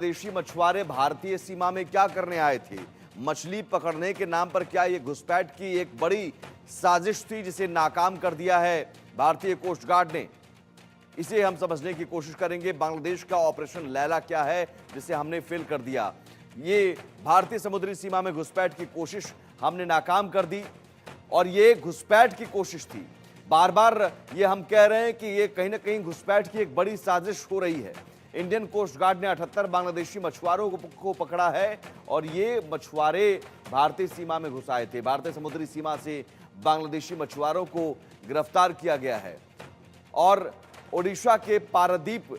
देशी मछुआरे भारतीय सीमा में क्या करने आए थे? मछली पकड़ने के नाम पर क्या ये घुसपैठ की एक बड़ी साजिश थी जिसे नाकाम कर दिया है भारतीय कोस्ट गार्ड ने? इसे हम समझने की कोशिश करेंगे। बांग्लादेश का ऑपरेशन लैला क्या है जिसे हमने फेल कर दिया? ये भारतीय समुद्री सीमा में घुसपैठ की कोशिश हमने नाकाम कर दी और ये घुसपैठ की कोशिश थी। बार बार ये हम कह रहे हैं कि ये कहीं ना कहीं घुसपैठ की एक बड़ी साजिश हो रही है। इंडियन कोस्ट गार्ड ने 78 बांग्लादेशी मछुआरों को पकड़ा है और ये मछुआरे भारतीय सीमा में घुस आए थे। भारतीय समुद्री सीमा से बांग्लादेशी मछुआरों को गिरफ्तार किया गया है और ओडिशा के पारादीप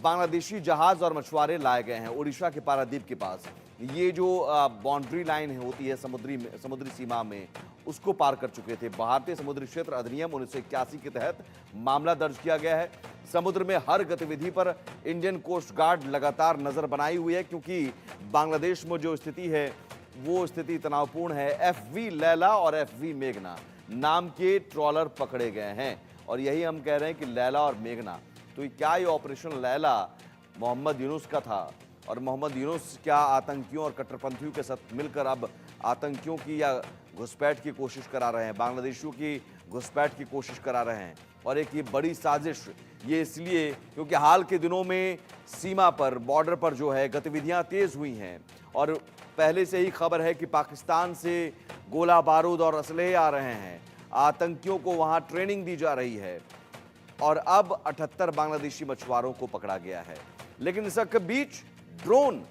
बांग्लादेशी जहाज और मछुआरे लाए गए हैं। ओडिशा के पारादीप के पास ये जो बाउंड्री लाइन होती है समुद्री सीमा में, उसको पार कर चुके थे। भारतीय समुद्री क्षेत्र अधिनियम 1981 के तहत मामला दर्ज किया गया है। समुद्र में हर गतिविधि पर इंडियन कोस्ट गार्ड लगातार नजर बनाई हुई है क्योंकि बांग्लादेश में जो स्थिति है वो स्थिति तनावपूर्ण है। एफवी लैला और एफवी मेघना नाम के ट्रॉलर पकड़े गए हैं और यही हम कह रहे हैं कि लैला और मेघना, तो क्या ये ऑपरेशन लैला मोहम्मद यूनुस का था और मोहम्मद यूनुस क्या आतंकियों और कट्टरपंथियों के साथ मिलकर अब आतंकियों की या घुसपैठ की कोशिश करा रहे हैं, बांग्लादेशियों की घुसपैठ की कोशिश करा रहे हैं? और एक ये बड़ी साजिश ये इसलिए क्योंकि हाल के दिनों में सीमा पर, बॉर्डर पर जो है गतिविधियां तेज हुई हैं और पहले से ही खबर है कि पाकिस्तान से गोला बारूद और असलहे आ रहे हैं, आतंकियों को वहां ट्रेनिंग दी जा रही है और अब 78 बांग्लादेशी मछुआरों को पकड़ा गया है। लेकिन इसके बीच ड्रोन,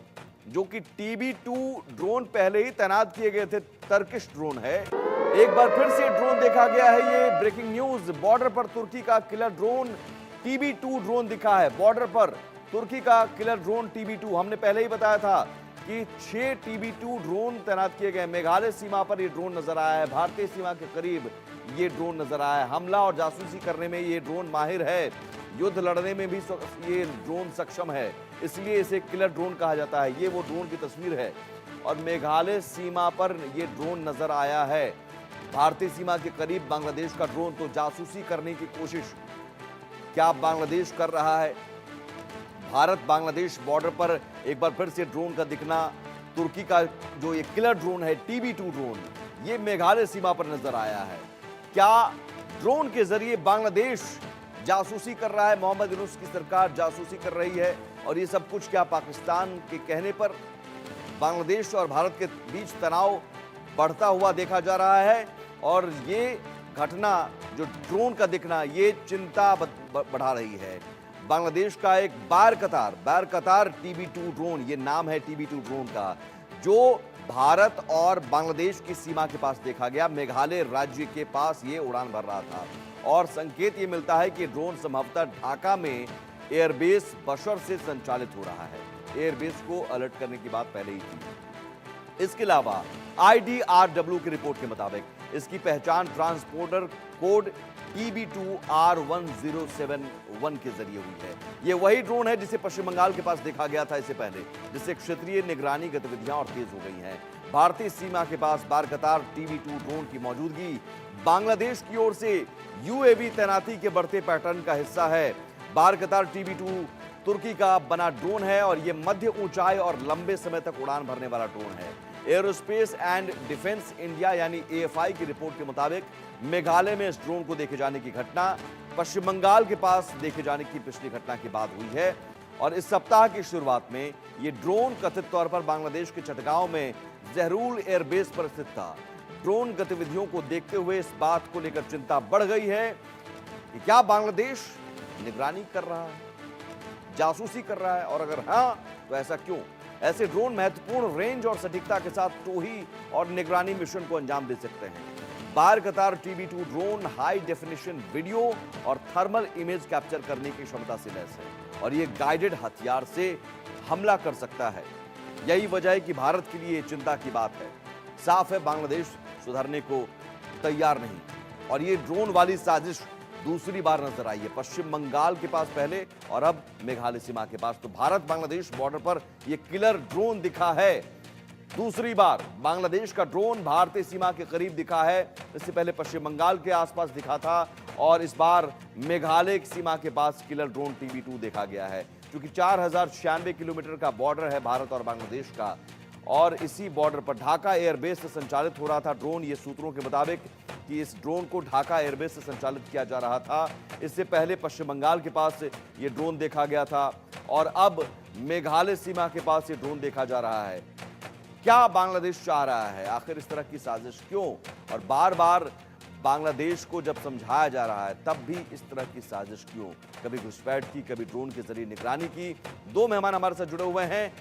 जो कि TB2 ड्रोन पहले ही तैनात किए गए थे, टर्किश ड्रोन है, एक बार फिर से ड्रोन देखा गया है। ये ब्रेकिंग न्यूज, बॉर्डर पर तुर्की का किलर ड्रोन TB2 ड्रोन दिखा है। बॉर्डर पर तुर्की का किलर ड्रोन TB2, हमने पहले ही बताया था कि 6 TB2 ड्रोन तैनात किए गए। मेघालय सीमा पर ये ड्रोन नजर आया है, भारतीय सीमा के करीब ये ड्रोन नजर आया है। हमला और जासूसी करने में ये ड्रोन माहिर है, युद्ध लड़ने में भी ये ड्रोन सक्षम है, इसलिए इसे किलर ड्रोन कहा जाता है। ये वो ड्रोन की तस्वीर है और मेघालय सीमा पर ये ड्रोन नजर आया है। भारतीय सीमा के करीब बांग्लादेश का ड्रोन, तो जासूसी करने की कोशिश क्या बांग्लादेश कर रहा है? भारत बांग्लादेश बॉर्डर पर एक बार फिर से ड्रोन का दिखना, तुर्की का जो ये किलर ड्रोन है TB2 ड्रोन, ये मेघालय सीमा पर नजर आया है। क्या ड्रोन के जरिए बांग्लादेश जासूसी कर रहा है, मोहम्मद यूनुस की सरकार जासूसी कर रही है और ये सब कुछ क्या पाकिस्तान के कहने पर बांग्लादेश और भारत के बीच तनाव बढ़ता हुआ देखा जा रहा है और ये घटना जो ड्रोन का दिखना ये चिंता बढ़ा रही है। बांग्लादेश का एक बार कतार TB2 ड्रोन, ये नाम है TB2 ड्रोन का, जो भारत और बांग्लादेश की सीमा के पास देखा गया। मेघालय राज्य के पास ये उड़ान भर रहा था और संकेत ये मिलता है कि ड्रोन संभवतः ढाका में एयरबेस बशर से संचालित हो रहा है। एयरबेस को अलर्ट करने की बात पहले ही थी। इसके अलावा IDRW की रिपोर्ट के मुताबिक इसकी पहचान ट्रांसपोर्टर कोड TB2R1071 के जरिए हुई है। ये वही ड्रोन है जिसे पश्चिम बंगाल के पास देखा गया था इससे पहले, जिससे क्षेत्रीय निगरानी गतिविधियां और तेज हो गई हैं। भारतीय सीमा के पास बारकतार TB2 ड्रोन की मौजूदगी बांग्लादेश की ओर से UAV तैनाती के बढ़ते पैटर्न का हिस्सा है। बारकतार TB2 तुर्की का बना ड्रोन है और यह मध्य ऊंचाई और लंबे समय तक उड़ान भरने वाला ड्रोन है। एयरोस्पेस एंड डिफेंस इंडिया यानी AFI की रिपोर्ट के मुताबिक मेघालय में इस ड्रोन को देखे जाने की घटना पश्चिम बंगाल के पास देखे जाने की पिछली घटना के बाद हुई है और इस सप्ताह की शुरुआत में यह ड्रोन कथित तौर पर बांग्लादेश के चटगांव में जहरूल एयरबेस पर स्थित था। ड्रोन गतिविधियों को देखते हुए इस बात को लेकर चिंता बढ़ गई है कि क्या बांग्लादेश निगरानी कर रहा है, जासूसी कर रहा है, और अगर हां तो ऐसा क्यों? ऐसे ड्रोन महत्वपूर्ण रेंज और सटीकता के साथ टोही और निगरानी मिशन को अंजाम दे सकते हैं। बारकतार TB2 drone high definition video और थर्मल इमेज कैप्चर करने की क्षमता से लैस है और यह गाइडेड हथियार से हमला कर सकता है। यही वजह है कि भारत के लिए चिंता की बात है। साफ है बांग्लादेश सुधरने को तैयार नहीं और ये ड्रोन वाली साजिश दूसरी बार नजर आई है। पश्चिम बंगाल के पास पहले और अब मेघालय सीमा के पास, तो भारत बांग्लादेश बॉर्डर पर यह किलर ड्रोन दिखा है। दूसरी बार बांग्लादेश का ड्रोन भारतीय सीमा के करीब दिखा है। इससे पहले पश्चिम बंगाल के आसपास दिखा था और इस बार मेघालय की सीमा के पास किलर ड्रोन TB2 देखा गया है। क्योंकि 4096 किलोमीटर का बॉर्डर है भारत और बांग्लादेश का, और इसी बॉर्डर पर ढाका एयरबेस से संचालित हो रहा था ड्रोन। ये सूत्रों के मुताबिक कि इस ड्रोन को ढाका एयरबेस से संचालित किया जा रहा था। इससे पहले पश्चिम बंगाल के पास ये ड्रोन देखा गया था और अब मेघालय सीमा के पास ये ड्रोन देखा जा रहा है। क्या बांग्लादेश चाह रहा है? आखिर इस तरह की साजिश क्यों? और बार बार बांग्लादेश को जब समझाया जा रहा है तब भी इस तरह की साजिश क्यों? कभी घुसपैठ की, कभी ड्रोन के जरिए निगरानी की। दो मेहमान हमारे साथ जुड़े हुए हैं।